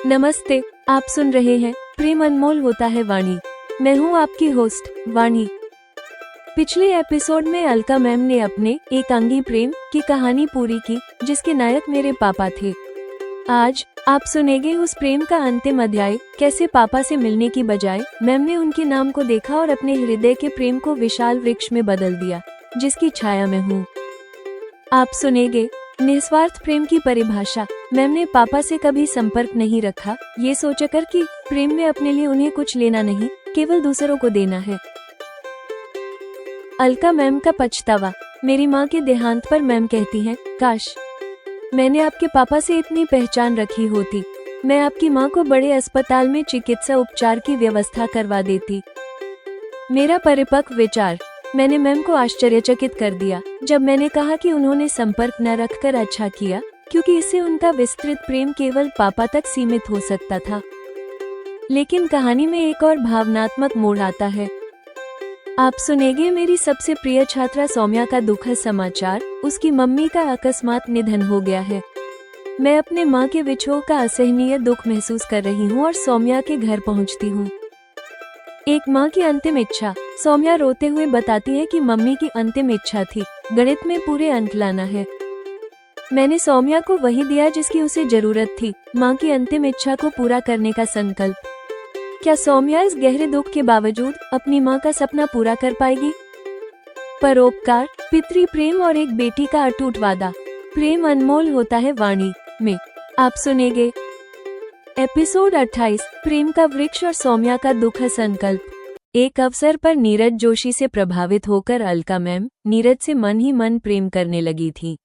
नमस्ते, आप सुन रहे हैं प्रेम अनमोल होता है वाणी। मैं हूं आपकी होस्ट वाणी। पिछले एपिसोड में अलका मैम ने अपने एकांगी प्रेम की कहानी पूरी की, जिसके नायक मेरे पापा थे। आज आप सुनेंगे उस प्रेम का अंतिम अध्याय, कैसे पापा से मिलने की बजाय मैम ने उनके नाम को देखा और अपने हृदय के प्रेम को विशाल वृक्ष में बदल दिया, जिसकी छाया में हूँ। आप सुनेंगे निस्वार्थ प्रेम की परिभाषा। मैम ने पापा से कभी संपर्क नहीं रखा, ये सोचकर कि प्रेम में अपने लिए उन्हें कुछ लेना नहीं, केवल दूसरों को देना है। अलका मैम का पछतावा। मेरी माँ के देहांत पर मैम कहती हैं, काश मैंने आपके पापा से इतनी पहचान रखी होती। मैं आपकी माँ को बड़े अस्पताल में चिकित्सा उपचार की व्यवस्था करवा देती। मेरा परिपक्व विचार। मैंने मैम को आश्चर्यचकित कर दिया जब मैंने कहा कि उन्होंने संपर्क न रखकर अच्छा किया, क्योंकि इससे उनका विस्तृत प्रेम केवल पापा तक सीमित हो सकता था। लेकिन कहानी में एक और भावनात्मक मोड़ आता है। आप सुनेंगे मेरी सबसे प्रिय छात्रा सौम्या का दुखद समाचार। उसकी मम्मी का अकस्मात निधन हो गया है। मैं अपने माँ के विछोह का असहनीय दुख महसूस कर रही हूँ और सौम्या के घर पहुँचती हूँ। एक माँ की अंतिम इच्छा। सौम्या रोते हुए बताती है कि मम्मी की अंतिम इच्छा थी गणित में पूरे अंक लाना है। मैंने सौम्या को वही दिया जिसकी उसे जरूरत थी, माँ की अंतिम इच्छा को पूरा करने का संकल्प। क्या सौम्या इस गहरे दुख के बावजूद अपनी माँ का सपना पूरा कर पाएगी? परोपकार, पितृ प्रेम और एक बेटी का अटूट वादा। प्रेम अनमोल होता है वाणी में आप सुनेंगे एपिसोड 28, प्रेम का वृक्ष और सौम्या का दुखद संकल्प। एक अवसर पर नीरज जोशी से प्रभावित होकर अलका मैम नीरज से मन ही मन प्रेम करने लगी थी।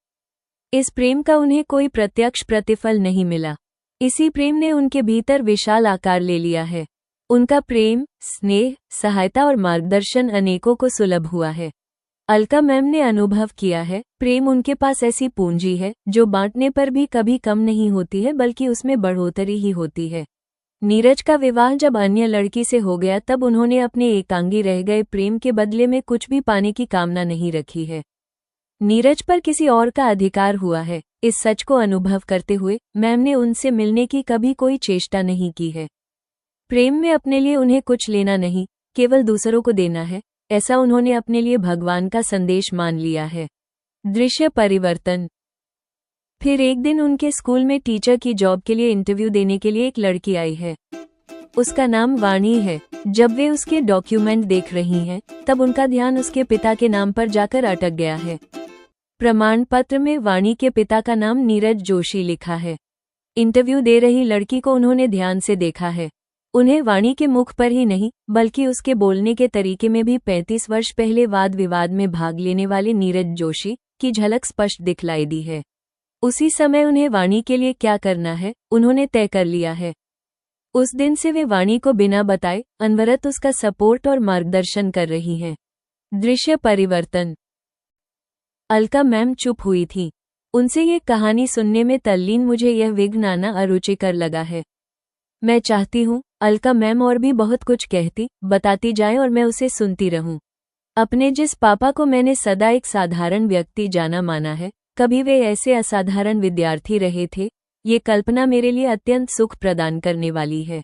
इस प्रेम का उन्हें कोई प्रत्यक्ष प्रतिफल नहीं मिला। इसी प्रेम ने उनके भीतर विशाल आकार ले लिया है। उनका प्रेम, स्नेह, सहायता और मार्गदर्शन अनेकों को सुलभ हुआ है। अलका मैम ने अनुभव किया है, प्रेम उनके पास ऐसी पूंजी है जो बांटने पर भी कभी कम नहीं होती है, बल्कि उसमें बढ़ोतरी ही होती है। नीरज का विवाह जब अन्य लड़की से हो गया, तब उन्होंने अपने एकांगी रह गए प्रेम के बदले में कुछ भी पाने की कामना नहीं रखी है। नीरज पर किसी और का अधिकार हुआ है। इस सच को अनुभव करते हुए मैम ने उनसे मिलने की कभी कोई चेष्टा नहीं की है। प्रेम में अपने लिए उन्हें कुछ लेना नहीं, केवल दूसरों को देना है, ऐसा उन्होंने अपने लिए भगवान का संदेश मान लिया है। दृश्य परिवर्तन। फिर एक दिन उनके स्कूल में टीचर की जॉब के लिए इंटरव्यू देने के लिए एक लड़की आई है। उसका नाम वाणी है। जब वे उसके डॉक्यूमेंट देख रही हैं, तब उनका ध्यान उसके पिता के नाम पर जाकर अटक गया है। प्रमाण पत्र में वाणी के पिता का नाम नीरज जोशी लिखा है। इंटरव्यू दे रही लड़की को उन्होंने ध्यान से देखा है। उन्हें वाणी के मुख पर ही नहीं, बल्कि उसके बोलने के तरीके में भी 35 वर्ष पहले वाद विवाद में भाग लेने वाले नीरज जोशी की झलक स्पष्ट दिखलाई दी है। उसी समय उन्हें वाणी के लिए क्या करना है, उन्होंने तय कर लिया है। उस दिन से वे वाणी को बिना बताए अनवरत उसका सपोर्ट और मार्गदर्शन कर रही हैं। दृश्य परिवर्तन। अलका मैम चुप हुई थी। उनसे ये कहानी सुनने में तल्लीन मुझे यह विघ्न आना अरुचिकर लगा है। मैं चाहती हूँ अलका मैम और भी बहुत कुछ कहती, बताती जाए और मैं उसे सुनती रहूं। अपने जिस पापा को मैंने सदा एक साधारण व्यक्ति जाना माना है, कभी वे ऐसे असाधारण विद्यार्थी रहे थे, ये कल्पना मेरे लिए अत्यंत सुख प्रदान करने वाली है।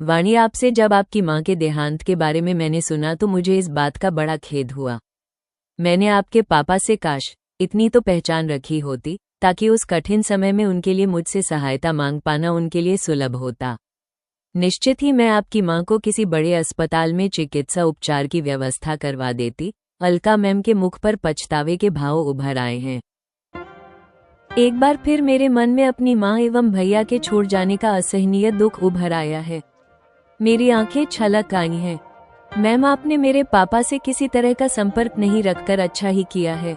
वाणी, आपसे जब आपकी माँ के देहांत के बारे में मैंने सुना तो मुझे इस बात का बड़ा खेद हुआ। मैंने आपके पापा से काश इतनी तो पहचान रखी होती, ताकि उस कठिन समय में उनके लिए मुझसे सहायता मांग पाना उनके लिए सुलभ होता। निश्चित ही मैं आपकी माँ को किसी बड़े अस्पताल में चिकित्सा उपचार की व्यवस्था करवा देती। अलका मैम के मुख पर पछतावे के भाव उभर आए हैं। एक बार फिर मेरे मन में अपनी माँ एवं भैया के छोड़ जाने का असहनीय दुख उभर आया है। मेरी आंखें छलक आई हैं। मैम, आपने मेरे पापा से किसी तरह का संपर्क नहीं रखकर अच्छा ही किया है।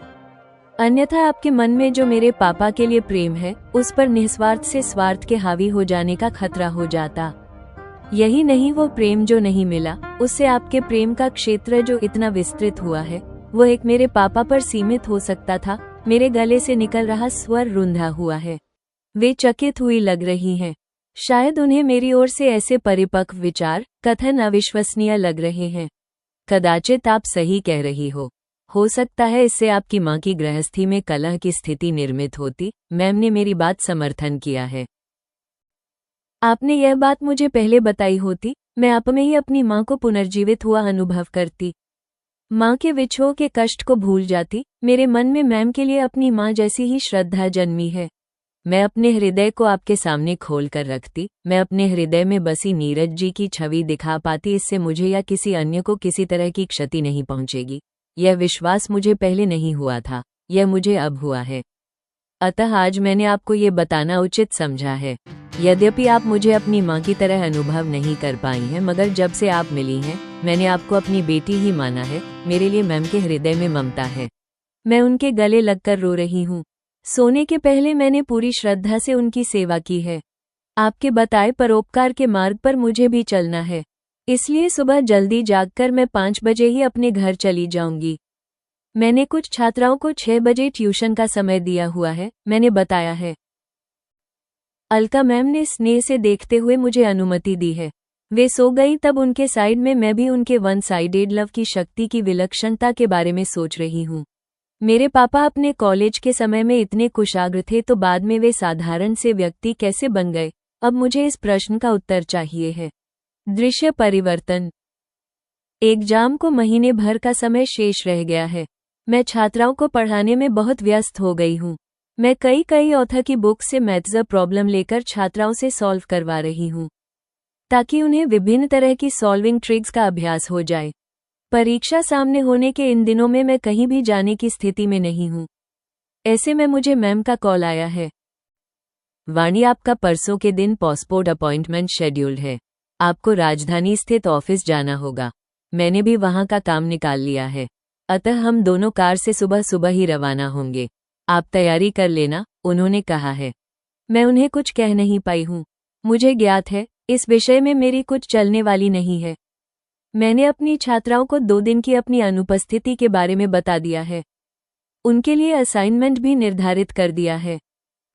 अन्यथा आपके मन में जो मेरे पापा के लिए प्रेम है, उस पर निस्वार्थ से स्वार्थ के हावी हो जाने का खतरा हो जाता। यही नहीं, वो प्रेम जो नहीं मिला, उससे आपके प्रेम का क्षेत्र जो इतना विस्तृत हुआ है, वो एक मेरे पापा पर सीमित हो सकता था। मेरे गले से निकल रहा स्वर रुंधा हुआ है। वे चकित हुई लग रही हैं। शायद उन्हें मेरी ओर से ऐसे परिपक्व विचार, कथन अविश्वसनीय लग रहे हैं। कदाचित आप सही कह रही हो सकता है इससे आपकी माँ की गृहस्थी में कलह की स्थिति निर्मित होती। मैम ने मेरी बात समर्थन किया है। आपने यह बात मुझे पहले बताई होती, मैं आप में ही अपनी माँ को पुनर्जीवित हुआ अनुभव करती। माँ के विछोह के कष्ट को भूल जाती। मेरे मन में मैम के लिए अपनी माँ जैसी ही श्रद्धा जन्मी है। मैं अपने हृदय को आपके सामने खोल कर रखती। मैं अपने हृदय में बसी नीरज जी की छवि दिखा पाती। इससे मुझे या किसी अन्य को किसी तरह की क्षति नहीं पहुंचेगी। यह विश्वास मुझे पहले नहीं हुआ था, यह मुझे अब हुआ है। अतः आज मैंने आपको ये बताना उचित समझा है। यद्यपि आप मुझे अपनी माँ की तरह अनुभव नहीं कर पाई हैं, मगर जब से आप मिली हैं, मैंने आपको अपनी बेटी ही माना है। मेरे लिए मैम के हृदय में ममता है। मैं उनके गले लगकर रो रही हूँ। सोने के पहले मैंने पूरी श्रद्धा से उनकी सेवा की है। आपके बताए परोपकार के मार्ग पर मुझे भी चलना है, इसलिए सुबह जल्दी जागकर मैं 5 बजे ही अपने घर चली जाऊंगी। मैंने कुछ छात्राओं को 6 बजे ट्यूशन का समय दिया हुआ है, मैंने बताया है। अलका मैम ने स्नेह से देखते हुए मुझे अनुमति दी है। वे सो गई तब उनके साइड में मैं भी उनके वन साइडेड लव की शक्ति की विलक्षणता के बारे में सोच रही हूँ। मेरे पापा अपने कॉलेज के समय में इतने कुशाग्र थे, तो बाद में वे साधारण से व्यक्ति कैसे बन गए? अब मुझे इस प्रश्न का उत्तर चाहिए है। दृश्य परिवर्तन। एग्जाम को महीने भर का समय शेष रह गया है। मैं छात्राओं को पढ़ाने में बहुत व्यस्त हो गई हूँ। मैं कई ऑथर की बुक से मैथ्स प्रॉब्लम लेकर छात्राओं से सॉल्व करवा रही हूँ, ताकि उन्हें विभिन्न तरह की सॉल्विंग ट्रिक्स का अभ्यास हो जाए। परीक्षा सामने होने के इन दिनों में मैं कहीं भी जाने की स्थिति में नहीं हूँ। ऐसे में मुझे मैम का कॉल आया है। वाणी, आपका परसों के दिन पासपोर्ट अपॉइंटमेंट शेड्यूल्ड है। आपको राजधानी स्थित ऑफिस जाना होगा। मैंने भी वहां का काम निकाल लिया है, अतः हम दोनों कार से सुबह सुबह ही रवाना होंगे। आप तैयारी कर लेना, उन्होंने कहा है। मैं उन्हें कुछ कह नहीं पाई हूँ। मुझे ज्ञात है इस विषय में मेरी कुछ चलने वाली नहीं है। मैंने अपनी छात्राओं को 2 दिन की अपनी अनुपस्थिति के बारे में बता दिया है। उनके लिए असाइनमेंट भी निर्धारित कर दिया है।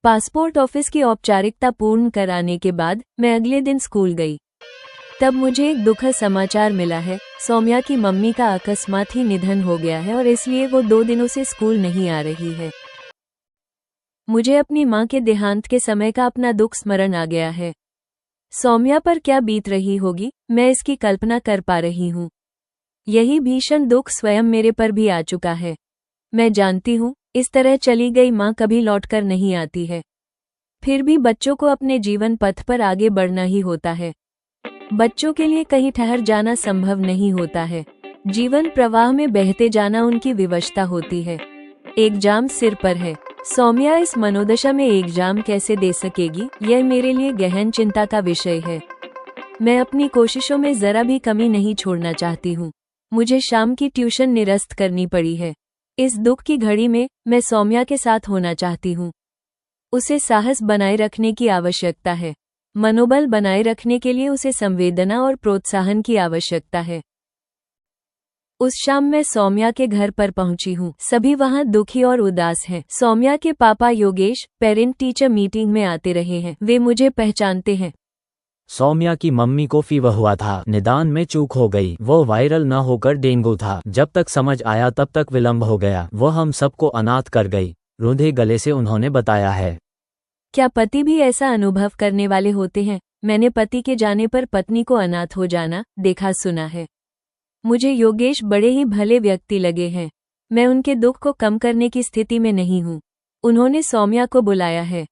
पासपोर्ट ऑफिस की औपचारिकता पूर्ण कराने के बाद मैं अगले दिन स्कूल गई। तब मुझे एक दुखद समाचार मिला है। सौम्या की मम्मी का अकस्मात ही निधन हो गया है और इसलिए वो 2 दिनों से स्कूल नहीं आ रही है। मुझे अपनी माँ के देहांत के समय का अपना दुख स्मरण आ गया है। सौम्या पर क्या बीत रही होगी, मैं इसकी कल्पना कर पा रही हूँ। यही भीषण दुख स्वयं मेरे पर भी आ चुका है। मैं जानती हूँ इस तरह चली गई माँ कभी लौटकर नहीं आती है। फिर भी बच्चों को अपने जीवन पथ पर आगे बढ़ना ही होता है। बच्चों के लिए कहीं ठहर जाना संभव नहीं होता है। जीवन प्रवाह में बहते जाना उनकी विवशता होती है। एग्जाम सिर पर है। सौम्या इस मनोदशा में एग्जाम कैसे दे सकेगी, यह मेरे लिए गहन चिंता का विषय है। मैं अपनी कोशिशों में जरा भी कमी नहीं छोड़ना चाहती हूँ। मुझे शाम की ट्यूशन निरस्त करनी पड़ी है। इस दुख की घड़ी में मैं सौम्या के साथ होना चाहती हूँ। उसे साहस बनाए रखने की आवश्यकता है। मनोबल बनाए रखने के लिए उसे संवेदना और प्रोत्साहन की आवश्यकता है। उस शाम मैं सौम्या के घर पर पहुंची हूँ। सभी वहाँ दुखी और उदास हैं। सौम्या के पापा योगेश पेरेंट टीचर मीटिंग में आते रहे हैं। वे मुझे पहचानते हैं। सौम्या की मम्मी को फीवर हुआ था, निदान में चूक हो गई। वो वायरल न होकर डेंगू था। जब तक समझ आया तब तक विलंब हो गया। वो हम सबको अनाथ कर गई, रूंधे गले से उन्होंने बताया है। क्या पति भी ऐसा अनुभव करने वाले होते हैं? मैंने पति के जाने पर पत्नी को अनाथ हो जाना देखा सुना है। मुझे योगेश बड़े ही भले व्यक्ति लगे हैं। मैं उनके दुख को कम करने की स्थिति में नहीं हूँ। उन्होंने सौम्या को बुलाया है।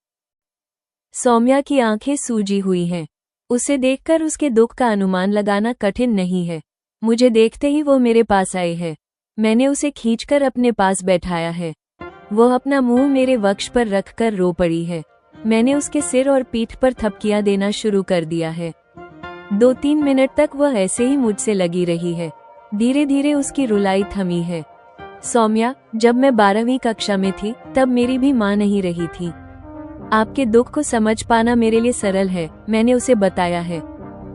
सौम्या की आंखें सूजी हुई हैं। उसे देखकर उसके दुख का अनुमान लगाना कठिन नहीं है। मुझे देखते ही वो मेरे पास आए है। मैंने उसे खींचकर अपने पास बैठाया है। वो अपना मुंह मेरे वक्ष पर रखकर रो पड़ी है। मैंने उसके सिर और पीठ पर थपकियां देना शुरू कर दिया है। 2-3 मिनट तक वह ऐसे ही मुझसे लगी रही है। धीरे धीरे उसकी रुलाई थमी है। सौम्या, जब मैं 12वीं कक्षा में थी तब मेरी भी माँ नहीं रही थी। आपके दुख को समझ पाना मेरे लिए सरल है, मैंने उसे बताया है।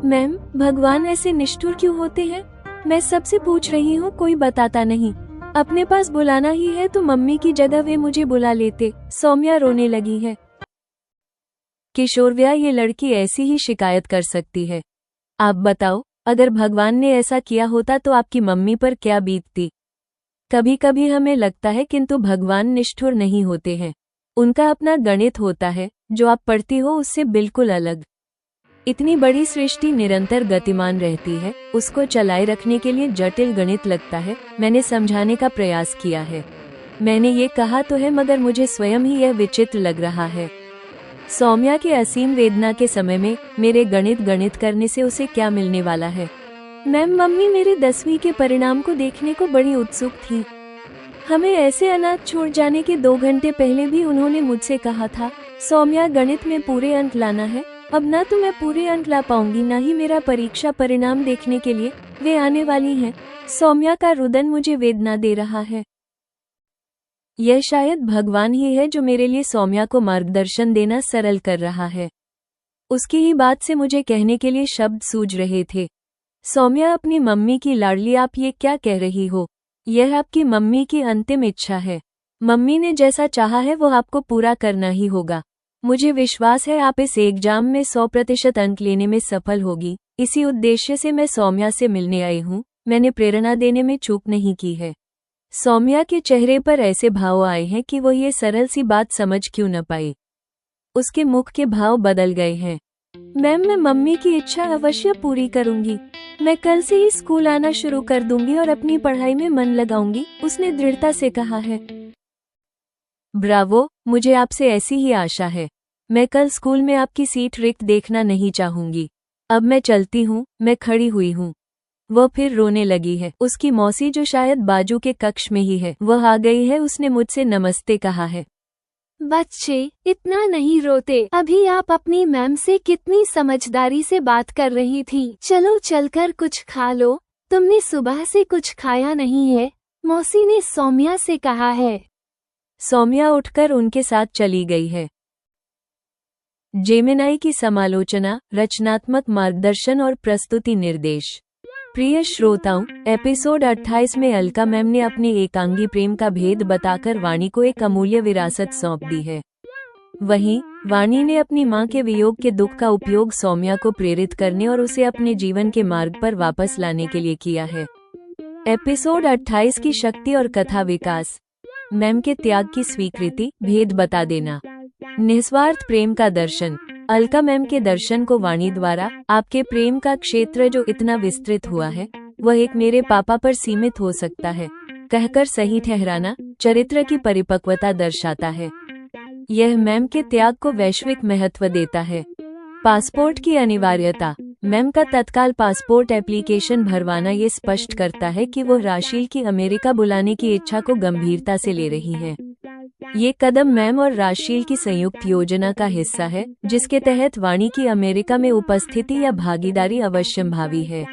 मैम, भगवान ऐसे निष्ठुर क्यों होते हैं? मैं सबसे पूछ रही हूँ, कोई बताता नहीं। अपने पास बुलाना ही है तो मम्मी की जगह वे मुझे बुला लेते। सौम्या रोने लगी है। किशोरव्या, ये लड़की ऐसी ही शिकायत कर सकती है। आप बताओ, अगर भगवान ने ऐसा किया होता तो आपकी मम्मी पर क्या बीतती? कभी कभी हमें लगता है, किंतु भगवान निष्ठुर नहीं होते हैं। उनका अपना गणित होता है, जो आप पढ़ती हो उससे बिल्कुल अलग। इतनी बड़ी सृष्टि निरंतर गतिमान रहती है, उसको चलाए रखने के लिए जटिल गणित लगता है। मैंने समझाने का प्रयास किया है, मैंने ये कहा तो है, मगर मुझे स्वयं ही यह विचित्र लग रहा है। सौम्या के असीम वेदना के समय में मेरे गणित करने से उसे क्या मिलने वाला है? मैम, मम्मी मेरे 10वीं के परिणाम को देखने को बड़ी उत्सुक थी। हमें ऐसे अनाथ छोड़ जाने के 2 घंटे पहले भी उन्होंने मुझसे कहा था, सौम्या गणित में पूरे अंक लाना है। अब ना तो मैं पूरे अंक ला पाऊंगी, ना ही मेरा परीक्षा परिणाम देखने के लिए वे आने वाली हैं। सौम्या का रुदन मुझे वेदना दे रहा है। यह शायद भगवान ही है जो मेरे लिए सौम्या को मार्गदर्शन देना सरल कर रहा है। उसकी ही बात से मुझे कहने के लिए शब्द सूझ रहे थे। सौम्या अपनी मम्मी की लाडली, आप ये क्या कह रही हो? यह आपकी मम्मी की अंतिम इच्छा है। मम्मी ने जैसा चाहा है वो आपको पूरा करना ही होगा। मुझे विश्वास है आप इस एग्जाम में 100% अंक लेने में सफल होगी। इसी उद्देश्य से मैं सौम्या से मिलने आई हूँ। मैंने प्रेरणा देने में चूक नहीं की है। सौम्या के चेहरे पर ऐसे भाव आए हैं कि वो ये सरल सी बात समझ क्यों न पाई। उसके मुख के भाव बदल गए हैं। मैम, मैं मम्मी की इच्छा अवश्य पूरी करूंगी। मैं कल से ही स्कूल आना शुरू कर दूंगी और अपनी पढ़ाई में मन लगाऊंगी, उसने दृढ़ता से कहा है। ब्रावो, मुझे आपसे ऐसी ही आशा है। मैं कल स्कूल में आपकी सीट रिक्त देखना नहीं चाहूंगी। अब मैं चलती हूँ। मैं खड़ी हुई हूँ। वह फिर रोने लगी है। उसकी मौसी, जो शायद बाजू के कक्ष में ही है, वह आ गई है। उसने मुझसे नमस्ते कहा है। बच्चे, इतना नहीं रोते। अभी आप अपनी मैम से कितनी समझदारी से बात कर रही थी। चलो चलकर कुछ खा लो, तुमने सुबह से कुछ खाया नहीं है, मौसी ने सौम्या से कहा है। सौम्या उठकर उनके साथ चली गई है। जेमिनाई की समालोचना, रचनात्मक मार्गदर्शन और प्रस्तुति निर्देश। प्रिय श्रोताओं, एपिसोड 28 में अलका मैम ने अपने एकांगी प्रेम का भेद बताकर वाणी को एक अमूल्य विरासत सौंप दी है। वहीं वाणी ने अपनी मां के वियोग के दुख का उपयोग सौम्या को प्रेरित करने और उसे अपने जीवन के मार्ग पर वापस लाने के लिए किया है। एपिसोड 28 की शक्ति और कथा विकास। मैम के त्याग की स्वीकृति, भेद बता देना, निस्वार्थ प्रेम का दर्शन। अलका मैम के दर्शन को वाणी द्वारा आपके प्रेम का क्षेत्र जो इतना विस्तृत हुआ है, वह एक मेरे पापा पर सीमित हो सकता है कहकर सही ठहराना चरित्र की परिपक्वता दर्शाता है। यह मैम के त्याग को वैश्विक महत्व देता है। पासपोर्ट की अनिवार्यता। मैम का तत्काल पासपोर्ट एप्लीकेशन भरवाना ये स्पष्ट करता है कि वो राशील की अमेरिका बुलाने की इच्छा को गंभीरता से ले रही हैं। ये कदम मैम और राशील की संयुक्त योजना का हिस्सा है, जिसके तहत वाणी की अमेरिका में उपस्थिति या भागीदारी अवश्यंभावी है।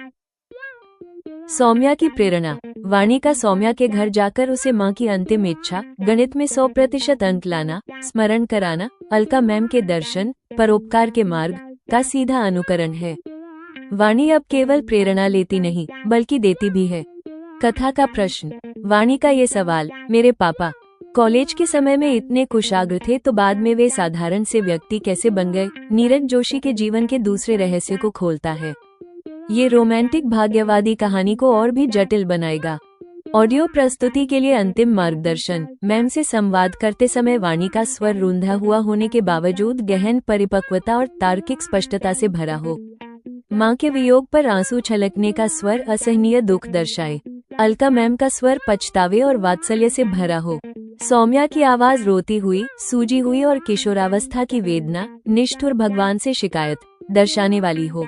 सौम्या की प्रेरणा। वाणी का सौम्या के घर जाकर उसे मां की अंतिम इच्छा, गणित में 100% अंक लाना, स्मरण कराना, अलका मैम के दर्शन, परोपकार के मार्ग का सीधा अनुकरण है। वाणी अब केवल प्रेरणा लेती नहीं, बल्कि देती भी है। कथा का प्रश्न। वाणी का ये सवाल, मेरे पापा कॉलेज के समय में इतने कुशाग्र थे, तो बाद में वे साधारण से व्यक्ति कैसे बन गए? नीरज जोशी के जीवन के दूसरे रहस्य को खोलता है। ये रोमांटिक भाग्यवादी कहानी को और भी जटिल बनाएगा। ऑडियो प्रस्तुति के लिए अंतिम मार्गदर्शन। मैम से संवाद करते समय वाणी का स्वर रूंधा हुआ होने के बावजूद गहन परिपक्वता और तार्किक स्पष्टता से भरा हो। मां के वियोग पर आंसू छलकने का स्वर असहनीय दुख दर्शाए। अलका मैम का स्वर पछतावे और वात्सल्य से भरा हो। सौम्या की आवाज रोती हुई, सूजी हुई और किशोरावस्था की वेदना, निष्ठुर भगवान से शिकायत दर्शाने वाली हो।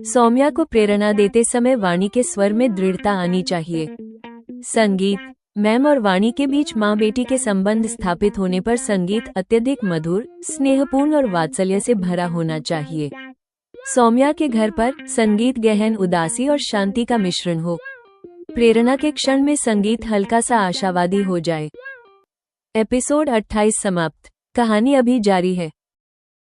सौम्या को प्रेरणा देते समय वाणी के स्वर में दृढ़ता आनी चाहिए। संगीत। मैम और वाणी के बीच माँ बेटी के संबंध स्थापित होने पर संगीत अत्यधिक मधुर, स्नेहपूर्ण और वात्सल्य से भरा होना चाहिए। सौम्या के घर पर संगीत गहन उदासी और शांति का मिश्रण हो। प्रेरणा के क्षण में संगीत हल्का सा आशावादी हो जाए। एपिसोड 28 समाप्त। कहानी अभी जारी है।